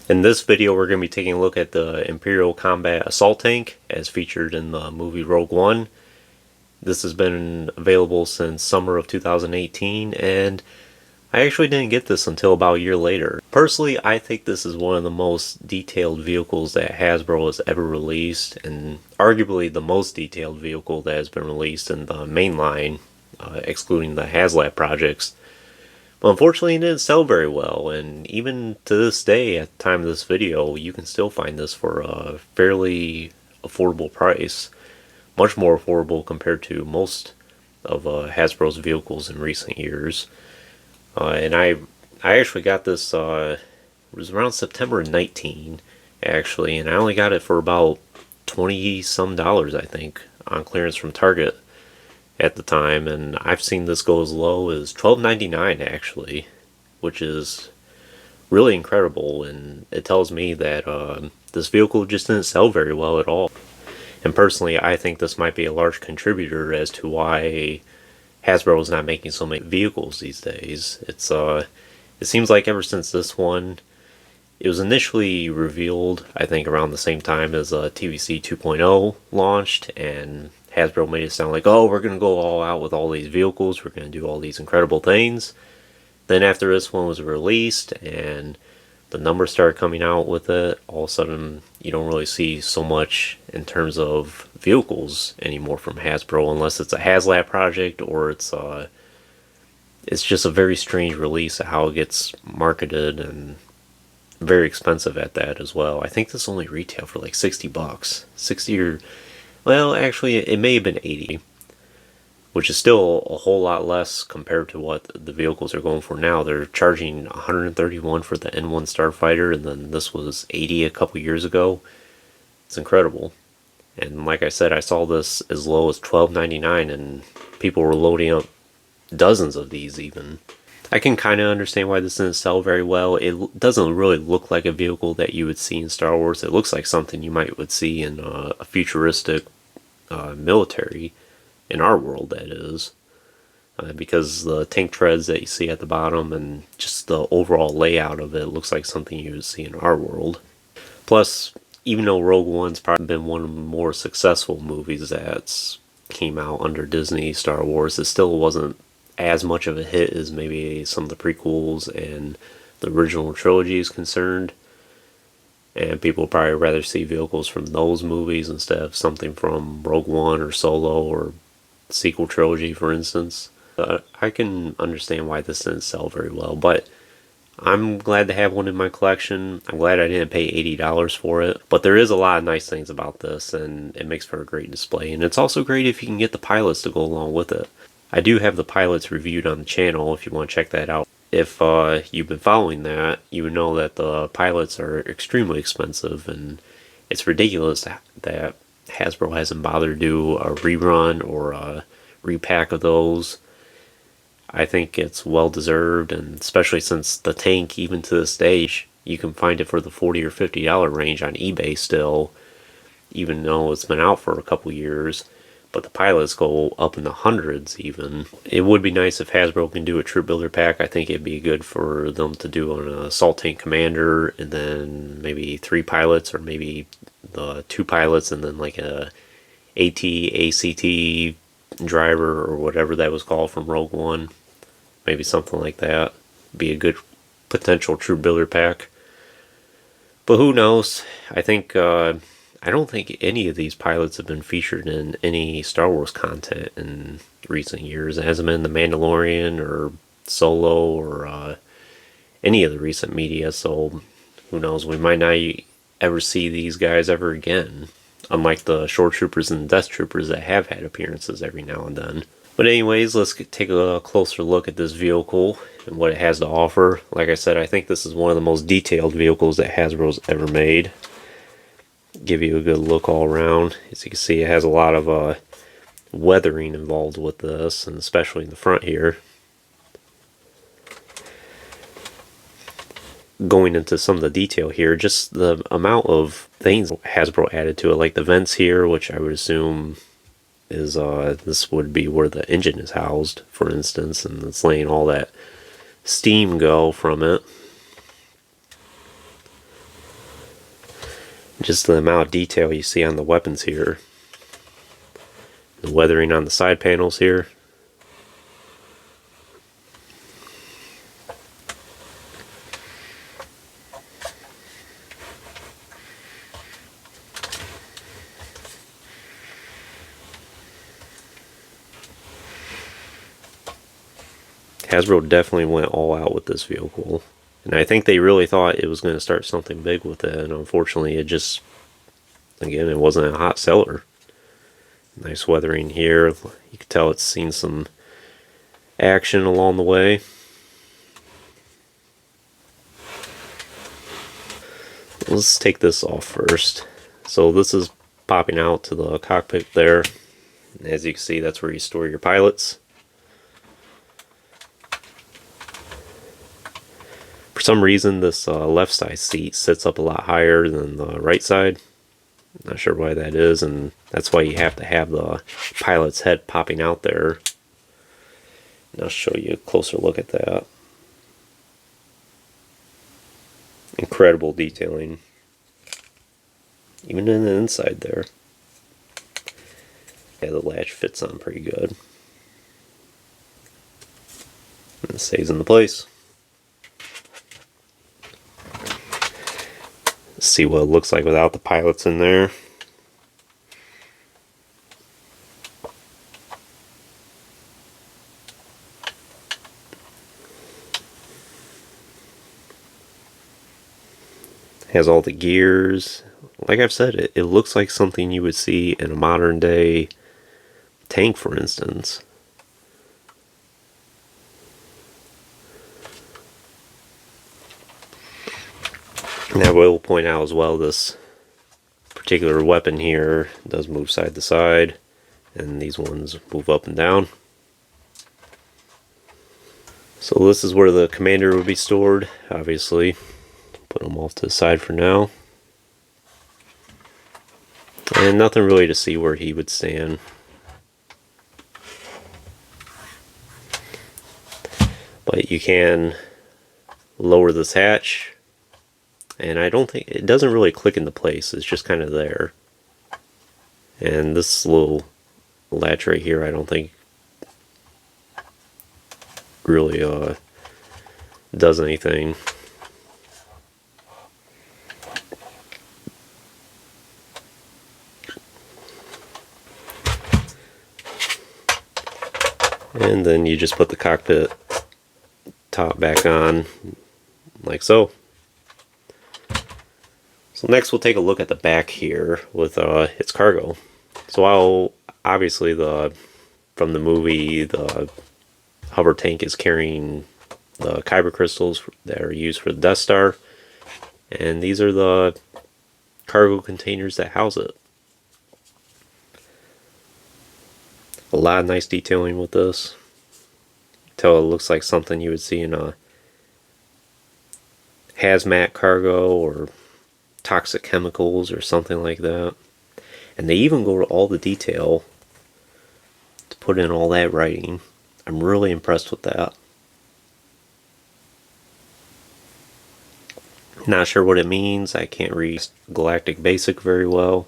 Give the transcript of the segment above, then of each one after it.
In this video, we're going to be taking a look at the Imperial Combat Assault Tank as featured in the movie Rogue One. This has been available since summer of 2018, and I actually didn't get this until about a year later. Personally, I think this is one of the most detailed vehicles that Hasbro has ever released, and arguably the most detailed vehicle that has been released in the main line, excluding the HasLab projects. But unfortunately, it didn't sell very well, and even to this day, at the time of this video, you can still find this for a fairly affordable price. Much more affordable compared to most of Hasbro's vehicles in recent years. And I actually got this, it was around September 19, actually, and I only got it for about 20 some dollars, I think, on clearance from Target at the time, and I've seen this go as low as $12.99 actually, which is really incredible, and it tells me that this vehicle just didn't sell very well at all. And personally, I think this might be a large contributor as to why Hasbro is not making so many vehicles these days. It seems like ever since this one, it was initially revealed, I think around the same time as TVC 2.0 launched, and Hasbro made it sound like, oh, we're going to go all out with all these vehicles, we're going to do all these incredible things. Then after this one was released and the numbers started coming out with it, all of a sudden you don't really see so much in terms of vehicles anymore from Hasbro, unless it's a HasLab project or it's just a very strange release of how it gets marketed, and very expensive at that as well. I think this only retailed for like 60 bucks. 60 or... well, actually, it may have been 80, which is still a whole lot less compared to what the vehicles are going for now. They're charging 131 for the N1 Starfighter, and then this was 80 a couple years ago. It's incredible. And like I said, I saw this as low as $12.99, and people were loading up dozens of these even. I can kind of understand why this didn't sell very well. It doesn't really look like a vehicle that you would see in Star Wars. It looks like something you would see in a futuristic military, in our world that is, because the tank treads that you see at the bottom and just the overall layout of it looks like something you would see in our world. Plus, even though Rogue One's probably been one of the more successful movies that's came out under Disney Star Wars, it still wasn't as much of a hit as maybe some of the prequels and the original trilogy is concerned. And people would probably rather see vehicles from those movies instead of something from Rogue One or Solo or sequel trilogy, for instance. I can understand why this didn't sell very well, but I'm glad to have one in my collection. I'm glad I didn't pay $80 for it. But there is a lot of nice things about this, and it makes for a great display. And it's also great if you can get the pilots to go along with it. I do have the pilots reviewed on the channel if you want to check that out. If you've been following that, you would know that the pilots are extremely expensive, and it's ridiculous that Hasbro hasn't bothered to do a rerun or a repack of those. I think it's well deserved, and especially since the tank, even to this day, you can find it for the $40 or $50 range on eBay still, even though it's been out for a couple years. But the pilots go up in the hundreds even. It would be nice if Hasbro can do a troop builder pack. I think it'd be good for them to do an assault tank commander, and then maybe 3 pilots, or maybe the 2 pilots and then like a AT driver or whatever that was called from Rogue One. Maybe something like that. Be a good potential troop builder pack. But who knows? I don't think any of these pilots have been featured in any Star Wars content in recent years. It hasn't been The Mandalorian or Solo or any of the recent media, so who knows, we might not ever see these guys ever again, unlike the Shore Troopers and Death Troopers that have had appearances every now and then. But anyways, let's take a closer look at this vehicle and what it has to offer. Like I said, I think this is one of the most detailed vehicles that Hasbro's ever made. Give you a good look all around. As you can see, it has a lot of weathering involved with this, and especially in the front here. Going into some of the detail here, just the amount of things Hasbro added to it, like the vents here, which I would assume is this would be where the engine is housed, for instance, and it's letting all that steam go from it. Just the amount of detail you see on the weapons here. The weathering on the side panels here. Hasbro definitely went all out with this vehicle. And I think they really thought it was going to start something big with it. And unfortunately, it just, again, it wasn't a hot seller. Nice weathering here. You can tell it's seen some action along the way. Let's take this off first. So this is popping out to the cockpit there. And as you can see, that's where you store your pilots. For some reason, this left side seat sits up a lot higher than the right side. Not sure why that is, and that's why you have to have the pilot's head popping out there. And I'll show you a closer look at that. Incredible detailing. Even in the inside there. Yeah, the latch fits on pretty good. And it stays in the place. See what it looks like without the pilots in there. Has all the gears. Like I've said, it looks like something you would see in a modern day tank, for instance. And I will point out as well, this particular weapon here does move side to side, and these ones move up and down. So this is where the commander would be stored, obviously. Put them off to the side for now. And nothing really to see where he would stand. But you can lower this hatch. And I don't think, it doesn't really click into place, it's just kind of there. And this little latch right here, I don't think really does anything. And then you just put the cockpit top back on, like so. So next we'll take a look at the back here with its cargo. So while obviously from the movie the hover tank is carrying the kyber crystals that are used for the Death Star, and these are the cargo containers that house it. A lot of nice detailing with this. Tell it looks like something you would see in a hazmat cargo or toxic chemicals or something like that. And they even go to all the detail to put in all that writing. I'm really impressed with that. Not sure what it means. I can't read Galactic Basic very well.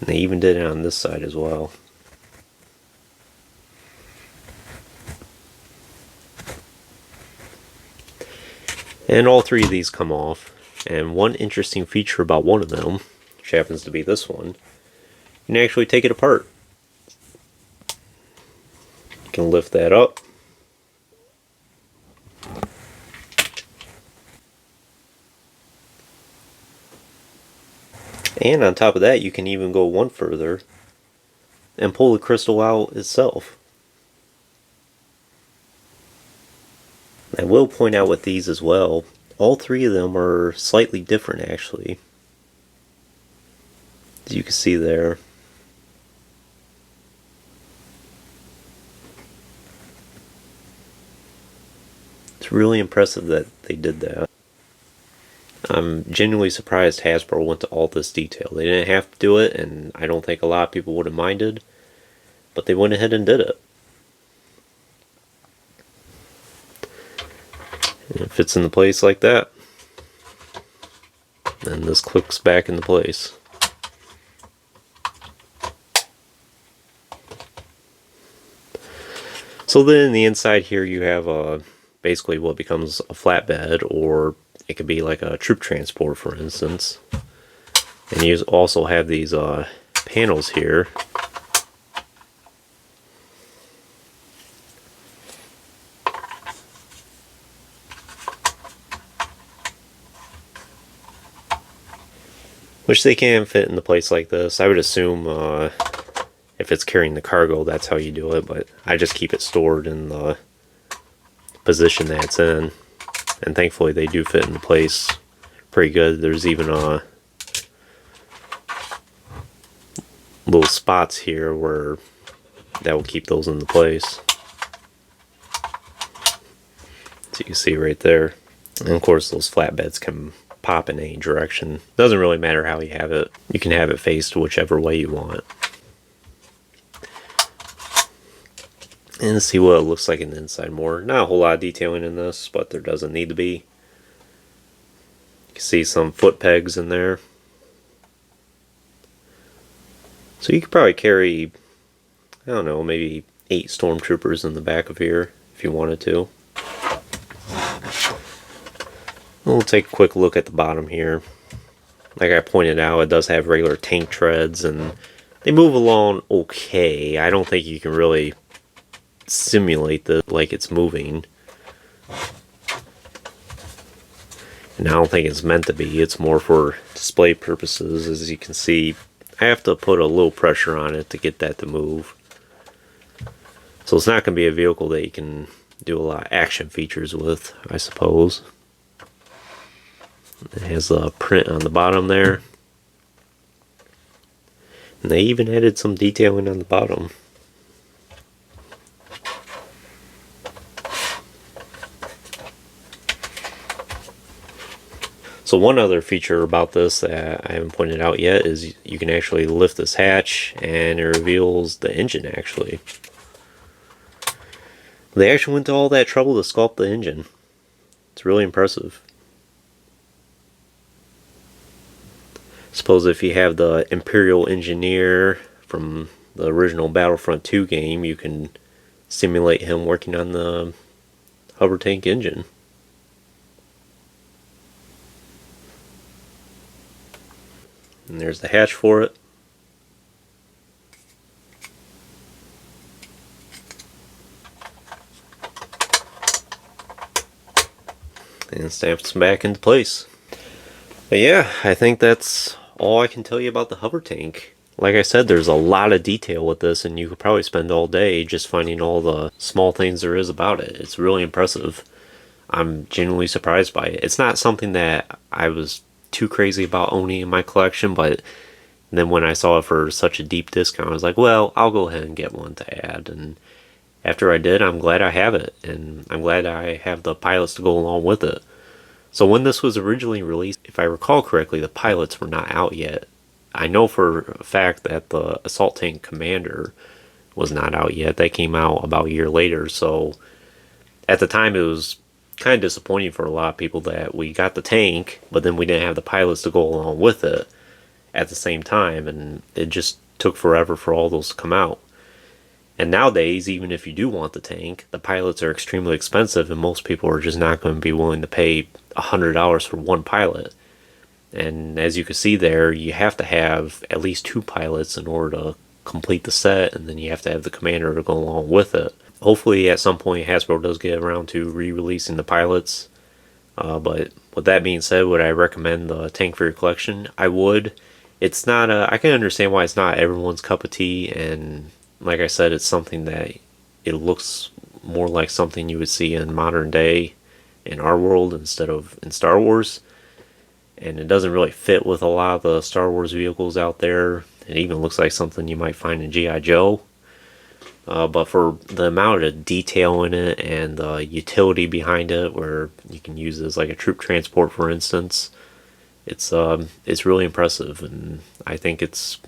And they even did it on this side as well. And all three of these come off. And one interesting feature about one of them, which happens to be this one, you can actually take it apart. You can lift that up. And on top of that, you can even go one further and pull the crystal out itself. I will point out with these as well, all three of them are slightly different actually. As you can see there. It's really impressive that they did that. I'm genuinely surprised Hasbro went to all this detail. They didn't have to do it, and I don't think a lot of people would have minded, but they went ahead and did it. And it fits into place like that. and this clicks back into place. So then the inside here you have basically what becomes a flatbed, or it could be like a troop transport, for instance. And you also have these panels here. Which they can fit in the place like this. I would assume if it's carrying the cargo, that's how you do it, but I just keep it stored in the position that it's in. And thankfully they do fit into place pretty good. There's even little spots here where that will keep those into place. So you can see right there. And of course those flatbeds can pop in any direction. Doesn't really matter how you have it. You can have it faced whichever way you want. And see what it looks like in the inside more. Not a whole lot of detailing in this, but there doesn't need to be. You can see some foot pegs in there. So you could probably carry, I don't know, maybe 8 stormtroopers in the back of here if you wanted to. We'll take a quick look at the bottom here. Like I pointed out, it does have regular tank treads and they move along okay. I don't think you can really simulate the like it's moving. And I don't think it's meant to be. It's more for display purposes. As you can see, I have to put a little pressure on it to get that to move. So it's not going to be a vehicle that you can do a lot of action features with, I suppose. It has a print on the bottom there. And they even added some detailing on the bottom. So one other feature about this that I haven't pointed out yet is you can actually lift this hatch and it reveals the engine actually. They actually went to all that trouble to sculpt the engine. It's really impressive. Suppose if you have the Imperial engineer from the original Battlefront 2 game, you can simulate him working on the hover tank engine. And there's the hatch for it. And stamps back into place. But yeah, I think that's all I can tell you about the hover tank. Like I said, there's a lot of detail with this, and you could probably spend all day just finding all the small things there is about it. It's really impressive. I'm genuinely surprised by it. It's not something that I was too crazy about owning in my collection, but then when I saw it for such a deep discount, I was like, well, I'll go ahead and get one to add. And after I did, I'm glad I have it, and I'm glad I have the pilots to go along with it. So when this was originally released, if I recall correctly, the pilots were not out yet. I know for a fact that the Assault Tank Commander was not out yet. That came out about a year later, so at the time it was kind of disappointing for a lot of people that we got the tank, but then we didn't have the pilots to go along with it at the same time, and it just took forever for all those to come out. And nowadays, even if you do want the tank, the pilots are extremely expensive, and most people are just not going to be willing to pay $100 for one pilot. And as you can see there, you have to have at least 2 pilots in order to complete the set, and then you have to have the commander to go along with it. Hopefully at some point Hasbro does get around to re-releasing the pilots. But with that being said, would I recommend the tank for your collection? I would. It's not I can understand why it's not everyone's cup of tea, and like I said, it's something that it looks more like something you would see in modern day in our world instead of in Star Wars. And it doesn't really fit with a lot of the Star Wars vehicles out there. It even looks like something you might find in G.I. Joe. But for the amount of detail in it and the utility behind it, where you can use it as like a troop transport, for instance, it's really impressive, and I think it's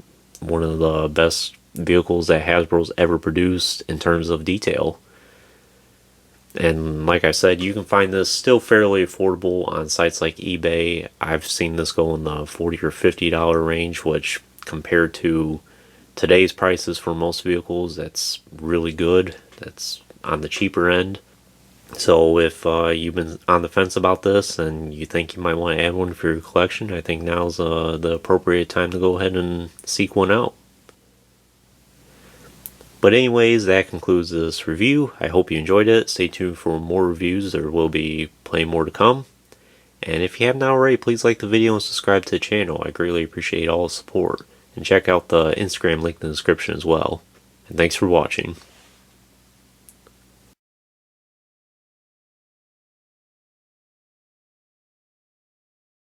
one of the best vehicles that Hasbro's ever produced in terms of detail. And like I said, you can find this still fairly affordable on sites like eBay. I've seen this go in the $40 or $50 range, which compared to today's prices for most vehicles, that's really good. That's on the cheaper end. So if you've been on the fence about this and you think you might want to add one for your collection, I think now's the appropriate time to go ahead and seek one out. But anyways, that concludes this review. I hope you enjoyed it. Stay tuned for more reviews. There will be plenty more to come. And if you haven't already, please like the video and subscribe to the channel. I greatly appreciate all the support. And check out the Instagram link in the description as well. And thanks for watching.